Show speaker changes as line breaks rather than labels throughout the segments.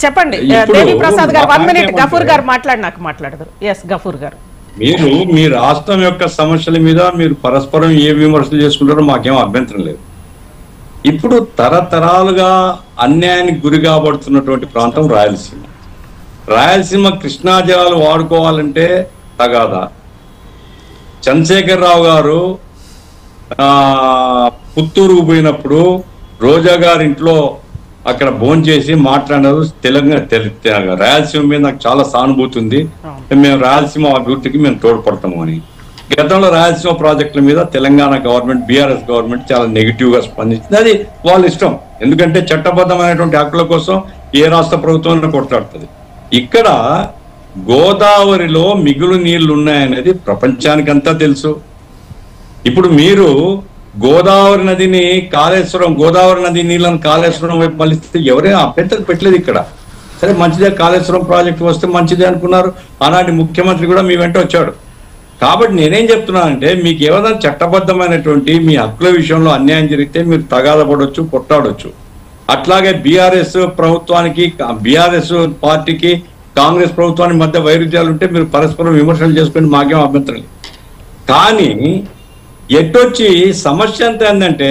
చెప్పండి దేవి ప్రసాద్ గారు 1 minute గఫూర్ గారు మాట్లాడతారు. ఎస్ గఫూర్ గారు,
మీరు మీ రాష్ట్రం యొక్క సమస్యల మీద మీరు పరస్పరం ఏ విమర్శలు చేసుకుంటారో మాకేం అభ్యంతరం లేదు. ఇప్పుడు తరతరాలుగా అన్యాయానికి గురి కాబడుతున్నటువంటి ప్రాంతం రాయలసీమ. రాయలసీమ కృష్ణా జలాలు వాడుకోవాలంటే తగాదా. చంద్రశేఖరరావు గారు పుత్తూరుకు పోయినప్పుడు రోజా గారి ఇంట్లో అక్కడ భోంచేసి మాట్లాడారు. తెలంగాణ రాయలసీమ మీద నాకు చాలా సానుభూతి ఉంది, మేము రాయలసీమ అభివృద్ధికి మేము తోడ్పడతాము అని. గతంలో రాయలసీమ ప్రాజెక్టుల మీద తెలంగాణ గవర్నమెంట్, బీఆర్ఎస్ గవర్నమెంట్ చాలా నెగిటివ్ గా స్పందించింది. అది వాళ్ళ ఇష్టం, ఎందుకంటే చట్టబద్ధమైనటువంటి హక్కుల కోసం ఏ రాష్ట్ర ప్రభుత్వం కొట్లాడుతుంది. ఇక్కడ గోదావరిలో మిగులు నీళ్లు ఉన్నాయనేది ప్రపంచానికంతా తెలుసు. ఇప్పుడు మీరు గోదావరి నదిని గోదావరి నది నీళ్ళని కాళేశ్వరం వైపు మళ్ళిస్తే ఎవరైనా అభ్యంతరం పెట్టలేదు ఇక్కడ. సరే మంచిదే, కాళేశ్వరం ప్రాజెక్టు వస్తే మంచిదే అనుకున్నారు. ఆనాటి ముఖ్యమంత్రి కూడా మీ వెంట వచ్చాడు. కాబట్టి నేనేం చెప్తున్నానంటే, మీకు ఏమైనా చట్టబద్ధమైనటువంటి మీ హక్కుల విషయంలో అన్యాయం జరిగితే మీరు తగాద పడవచ్చు, కొట్టాడొచ్చు. అట్లాగే బీఆర్ఎస్ ప్రభుత్వానికి, బీఆర్ఎస్ పార్టీకి కాంగ్రెస్ ప్రభుత్వానికి మధ్య వైరుధ్యాలు ఉంటే మీరు పరస్పరం విమర్శలు చేసుకుని మాకేం అభ్యంతరం లేదు. కానీ ఎట్టొచ్చి సమస్య ఎంత ఏంటంటే,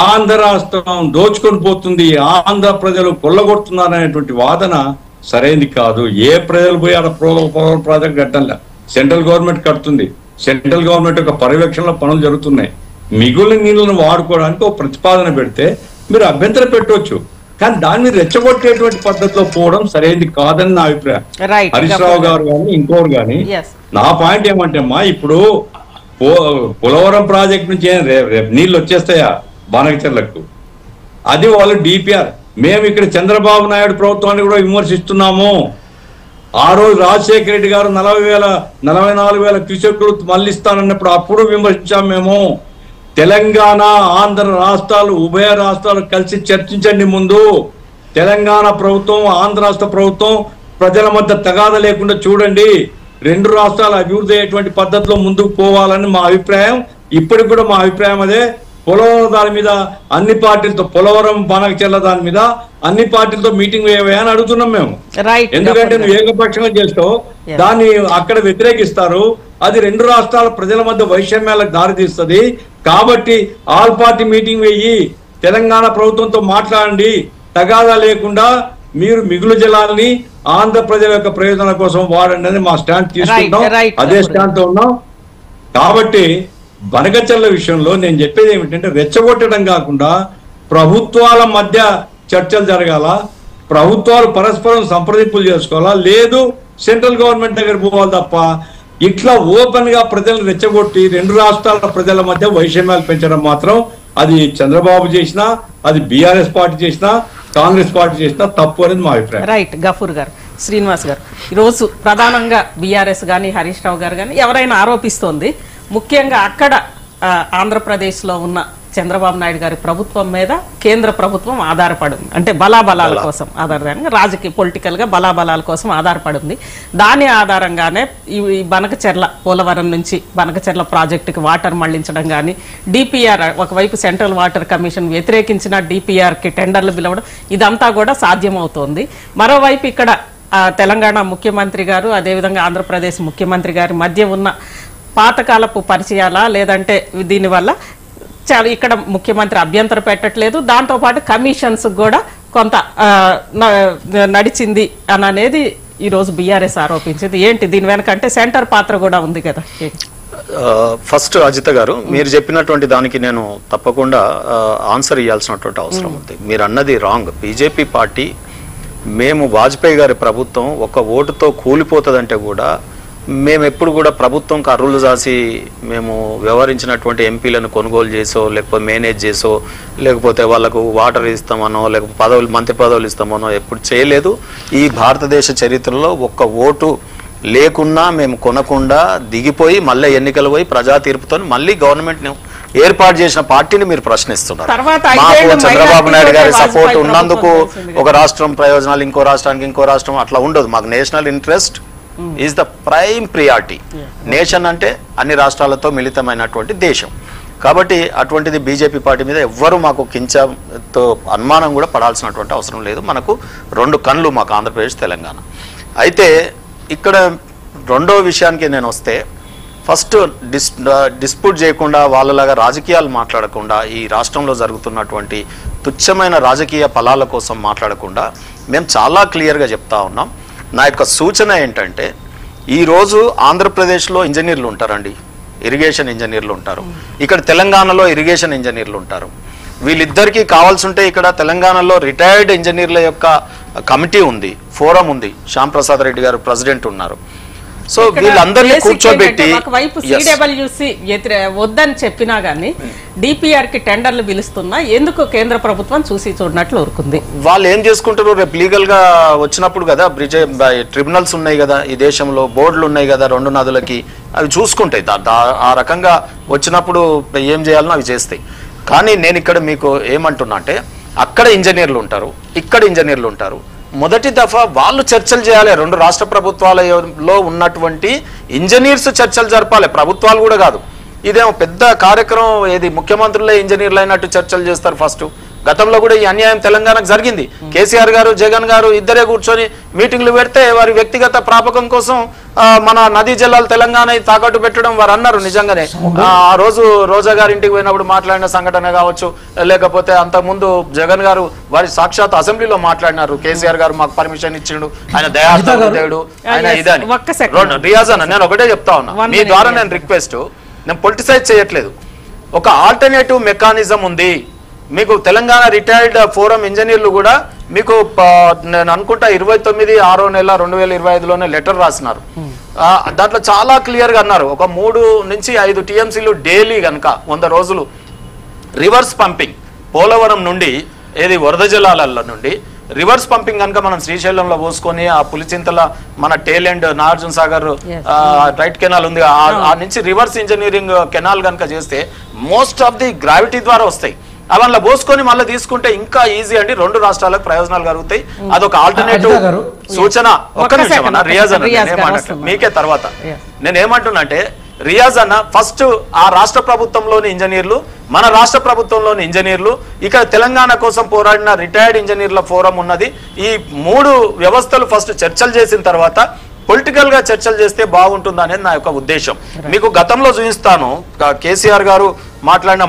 ఆంధ్ర రాష్ట్రం దోచుకొని పోతుంది, ఆంధ్ర ప్రజలు కొల్లగొడుతున్నారు అనేటువంటి వాదన సరైనది కాదు. ఏ ప్రజలు పోయి ఆడ ప్రాజెక్ట్ కట్టంలే, సెంట్రల్ గవర్నమెంట్ కడుతుంది. సెంట్రల్ గవర్నమెంట్ యొక్క పర్యవేక్షణలో పనులు జరుగుతున్నాయి. మిగులు నీళ్లను వాడుకోవడానికి ఒక ప్రతిపాదన పెడితే మీరు అభ్యంతరం పెట్టవచ్చు, కానీ దాన్ని రెచ్చగొట్టేటువంటి పద్ధతిలో పోవడం సరైనది కాదని నా అభిప్రాయం. హరీష్ రావు గారు కానీ ఇంకోరు కానీ. నా పాయింట్ ఏమంటే అమ్మా, ఇప్పుడు పోలవరం ప్రాజెక్ట్ నుంచి నీళ్ళు వచ్చేస్తాయా బానకచెర్లకు? అది వాళ్ళు డిపిఆర్. మేము ఇక్కడ చంద్రబాబు నాయుడు ప్రభుత్వాన్ని కూడా విమర్శిస్తున్నాము. ఆ రోజు రాజశేఖర రెడ్డి గారు 44,000 క్యూసెక్కులు మళ్ళిస్తానన్నప్పుడు అప్పుడు విమర్శించాం మేము. తెలంగాణ ఆంధ్ర రాష్ట్రాలు, ఉభయ రాష్ట్రాలు కలిసి చర్చించండి ముందు. తెలంగాణ ప్రభుత్వం, ఆంధ్ర రాష్ట్ర ప్రభుత్వం ప్రజల మధ్య తగాద లేకుండా చూడండి. 2 రాష్ట్రాలు అభివృద్ధి అయ్యేటువంటి పద్ధతిలో ముందుకు పోవాలని మా అభిప్రాయం. ఇప్పటికి కూడా మా అభిప్రాయం అదే. పోలవరం దాని మీద అన్ని పార్టీలతో, పోలవరం బానకచెర్ల దాని మీద అన్ని పార్టీలతో మీటింగ్ వేయని అడుగుతున్నాం మేము. ఎందుకంటే నువ్వు ఏకపక్షంగా చేస్తావు, దాన్ని అక్కడ వ్యతిరేకిస్తారు. అది 2 రాష్ట్రాల ప్రజల మధ్య వైషమ్యాలకు దారితీస్తుంది. కాబట్టి ఆల్ పార్టీ మీటింగ్ వేయి, తెలంగాణ ప్రభుత్వంతో మాట్లాడండి, తగాదా లేకుండా మీరు మిగులు జలాల్ని ఆంధ్ర ప్రజల యొక్క ప్రయోజనాల కోసం వాడండి అని మా స్టాండ్ తీసుకుంటాం. అదే స్టాండ్ తో ఉన్నాం. కాబట్టి బనకచెర్ల విషయంలో నేను చెప్పేది ఏమిటంటే, రెచ్చగొట్టడం కాకుండా ప్రభుత్వాల మధ్య చర్చలు జరగాల, ప్రభుత్వాలు పరస్పరం సంప్రదింపులు చేసుకోవాలా, లేదు సెంట్రల్ గవర్నమెంట్ దగ్గర పోవాలి తప్ప ఇట్లా ఓపెన్ గా ప్రజలను రెచ్చగొట్టి 2 రాష్ట్రాల ప్రజల మధ్య వైషమ్యాలు పెంచడం మాత్రం అది చంద్రబాబు చేసినా, అది బీఆర్ఎస్ పార్టీ చేసినా, కాంగ్రెస్ పార్టీ చేసినా తప్పు అనేది మా అభిప్రాయం.
రైట్ గఫూర్ గారు. శ్రీనివాస్ గారు, ఈరోజు ప్రధానంగా బీఆర్ఎస్ కానీ హరీష్ రావు గారు కానీ ఎవరైనా ఆరోపిస్తోంది, ముఖ్యంగా అక్కడ ఆంధ్రప్రదేశ్లో ఉన్న చంద్రబాబు నాయుడు గారి ప్రభుత్వం మీద కేంద్ర ప్రభుత్వం ఆధారపడింది. అంటే బలాబలాల కోసం ఆధారంగా, రాజకీయ పొలిటికల్గా బలాబలాల కోసం ఆధారపడింది. దాని ఆధారంగానే ఈ బనకచెర్ల, పోలవరం నుంచి బనకచెర్ల ప్రాజెక్టుకి వాటర్ మళ్లించడం కానీ, డిపిఆర్ ఒకవైపు సెంట్రల్ వాటర్ కమిషన్ వ్యతిరేకించిన డిపిఆర్కి టెండర్లు పిలవడం, ఇదంతా కూడా సాధ్యమవుతోంది. మరోవైపు ఇక్కడ తెలంగాణ ముఖ్యమంత్రి గారు, అదేవిధంగా ఆంధ్రప్రదేశ్ ముఖ్యమంత్రి గారి మధ్య ఉన్న పాతకాలపు పరిచయాలా, లేదంటే దీనివల్ల చాలా ఇక్కడ ముఖ్యమంత్రి అభ్యంతరం పెట్టట్లేదు, దాంతోపాటు కమిషన్స్ కూడా కొంత నడిచింది అని అనేది ఈరోజు బీఆర్ఎస్ ఆరోపించింది. ఏంటి దీని వెనకంటే సెంటర్ పాత్ర కూడా ఉంది కదా?
ఫస్ట్ అజిత గారు, మీరు చెప్పినటువంటి దానికి నేను తప్పకుండా ఆన్సర్ ఇవ్వాల్సినటువంటి అవసరం ఉంది. మీరు అన్నది రాంగ్. బీజేపీ పార్టీ, మేము వాజ్పేయి గారి ప్రభుత్వం ఒక ఓటుతో కూలిపోతుందంటే కూడా మేము ఎప్పుడు కూడా ప్రభుత్వంకి అర్రులు రాసి మేము వ్యవహరించినటువంటి ఎంపీలను కొనుగోలు చేసో, లేకపోతే మేనేజ్ చేసో, లేకపోతే వాళ్ళకు వాటర్ ఇస్తామనో, లేకపోతే మంత్రి పదవులు ఇస్తామనో ఎప్పుడు చేయలేదు. ఈ భారతదేశ చరిత్రలో ఒక్క ఓటు లేకున్నా మేము కొనకుండా దిగిపోయి మళ్ళీ ఎన్నికలు పోయి ప్రజా తీర్పుతో మళ్ళీ గవర్నమెంట్ ఏర్పాటు చేసిన పార్టీని మీరు ప్రశ్నిస్తున్నారు. మాకు చంద్రబాబు నాయుడు గారి సపోర్ట్ ఉన్నందుకు ఒక రాష్ట్రం ప్రయోజనాలు ఇంకో రాష్ట్రానికి, ఇంకో రాష్ట్రం అట్లా ఉండదు. మాకు national interest is the prime priority. Nation అంటే అన్ని రాష్ట్రాలతో మిళితమైనటువంటి దేశం. కాబట్టి అటువంటిది బీజేపీ పార్టీ మీద ఎవ్వరూ మాకు కించతో అనుమానం కూడా పడాల్సినటువంటి అవసరం లేదు. మనకు 2 కళ్ళు మాకు ఆంధ్రప్రదేశ్ తెలంగాణ. అయితే ఇక్కడ రెండో విషయానికి నేను వస్తే, ఫస్ట్ డిస్ప్యూట్ చేయకుండా వాళ్ళలాగా రాజకీయాలు మాట్లాడకుండా, ఈ రాష్ట్రంలో జరుగుతున్నటువంటి తుచ్చమైన రాజకీయ ఫలాల కోసం మాట్లాడకుండా మేము చాలా క్లియర్గా చెప్తా ఉన్నాం. నా యొక్క సూచన ఏంటంటే, ఈరోజు ఆంధ్రప్రదేశ్లో ఇంజనీర్లు ఉంటారండి, ఇరిగేషన్ ఇంజనీర్లు ఉంటారు, ఇక్కడ తెలంగాణలో ఇరిగేషన్ ఇంజనీర్లు ఉంటారు. వీళ్ళిద్దరికీ కావాల్సి ఉంటే ఇక్కడ తెలంగాణలో రిటైర్డ్ ఇంజనీర్ల యొక్క కమిటీ ఉంది, ఫోరం ఉంది, శ్యామ్ ప్రసాద్ రెడ్డి గారు ప్రెసిడెంట్ ఉన్నారు. సో వీళ్ళందరినీ కూర్చోబెట్టి
ఒకవైపు సిడబ్ల్యూసి వద్దని చెప్పినా గానీ డిపిఆర్ కి టెండర్లు పిలుస్తున్నా ఎందుకు కేంద్ర ప్రభుత్వం చూసి చూడనట్లు ఊరుకుంది?
వాళ్ళు ఏం చేసుకుంటారు, రేపు లీగల్ గా వచ్చినప్పుడు కదా, ట్రిబ్యునల్స్ ఉన్నాయి కదా ఈ దేశంలో, బోర్డులు ఉన్నాయి కదా 2 నదులకి, అవి చూసుకుంటాయి. ఆ రకంగా వచ్చినప్పుడు ఏం చేయాలనో అవి చేస్తాయి. కానీ నేను ఇక్కడ మీకు ఏమంటున్నా అంటే, అక్కడ ఇంజనీర్లు ఉంటారు, ఇక్కడ ఇంజనీర్లు ఉంటారు. మొదటి దఫా వాళ్ళు చర్చలు చేయాలి. 2 రాష్ట్ర ప్రభుత్వాలలో ఉన్నటువంటి ఇంజనీర్స్ చర్చలు జరపాలి, ప్రభుత్వాలు కూడా కాదు. ఇదేమో పెద్ద కార్యక్రమం, ఏది ముఖ్యమంత్రులే ఇంజనీర్లు అయినట్టు చర్చలు చేస్తారు ఫస్ట్. గతంలో కూడా ఈ అన్యాయం తెలంగాణకు జరిగింది. కేసీఆర్ గారు, జగన్ గారు ఇద్దరే కూర్చొని మీటింగ్లు పెడితే వారి వ్యక్తిగత ప్రాపకం కోసం మన నదీ జలాలు తెలంగాణ తాకట్టు పెట్టడం వారు అన్నారు. నిజంగానే ఆ రోజు రోజా గారి ఇంటికి పోయినప్పుడు మాట్లాడిన సంఘటన కావచ్చు, లేకపోతే అంతకుముందు జగన్ గారు వారి సాక్షాత్ అసెంబ్లీలో మాట్లాడినారు. కేసీఆర్ గారు మాకు పర్మిషన్ ఇచ్చిండు, ఆయన దయాళుడు, ఆయన ఇదని. రియాజ్ అన్న, నేను ఒకటే చెప్తా ఉన్నా, మీ ద్వారా నేను రిక్వెస్ట్, నేను పొలిటిసైజ్ చేయట్లేదు. ఒక ఆల్టర్నేటివ్ మెకానిజం ఉంది మీకు. తెలంగాణ రిటైర్డ్ ఫోరం ఇంజనీర్లు కూడా మీకు నేను అనుకుంటా 29/6/2025లోనే లెటర్ రాసినారు. దాంట్లో చాలా క్లియర్గా అన్నారు, ఒక 3 నుంచి 5 టీఎంసీలు డైలీ కనుక 100 రోజులు రివర్స్ పంపింగ్ పోలవరం నుండి, ఏది వరద జలాల నుండి రివర్స్ పంపింగ్ కనుక మనం శ్రీశైలంలో పోసుకొని ఆ పులిచింతల మన tail and Nagarjuna Sagar right canal ఉంది, ఆ నుంచి రివర్స్ ఇంజనీరింగ్ కెనాల్ కనుక చేస్తే మోస్ట్ ఆఫ్ ది గ్రావిటీ ద్వారా వస్తాయి. అవన్నీ పోసుకొని మళ్ళీ తీసుకుంటే ఇంకా ఈజీ అండి, 2 రాష్ట్రాలకు ప్రయోజనాలు కలుగుతాయి. అదొక ఆల్టర్నేటివ్ సూచన. ఒక్క నిమిషం అన్న, రియాజ్ అన్న మీకే తర్వాత నేను ఏమంటున్నా అంటే, రియాజ్ అన్న ఫస్ట్ ఆ రాష్ట్ర ప్రభుత్వంలోని ఇంజనీర్లు, మన రాష్ట్ర ప్రభుత్వంలోని ఇంజనీర్లు, ఇక్కడ తెలంగాణ కోసం పోరాడిన రిటైర్డ్ ఇంజనీర్ల ఫోరం ఉన్నది. ఈ 3 వ్యవస్థలు ఫస్ట్ చర్చలు చేసిన తర్వాత పొలిటికల్ గా చర్చలు చేస్తే బాగుంటుంది అనేది నా యొక్క ఉద్దేశం. మీకు గతంలో చూపిస్తాను, కేసీఆర్ గారు మాట్లాడిన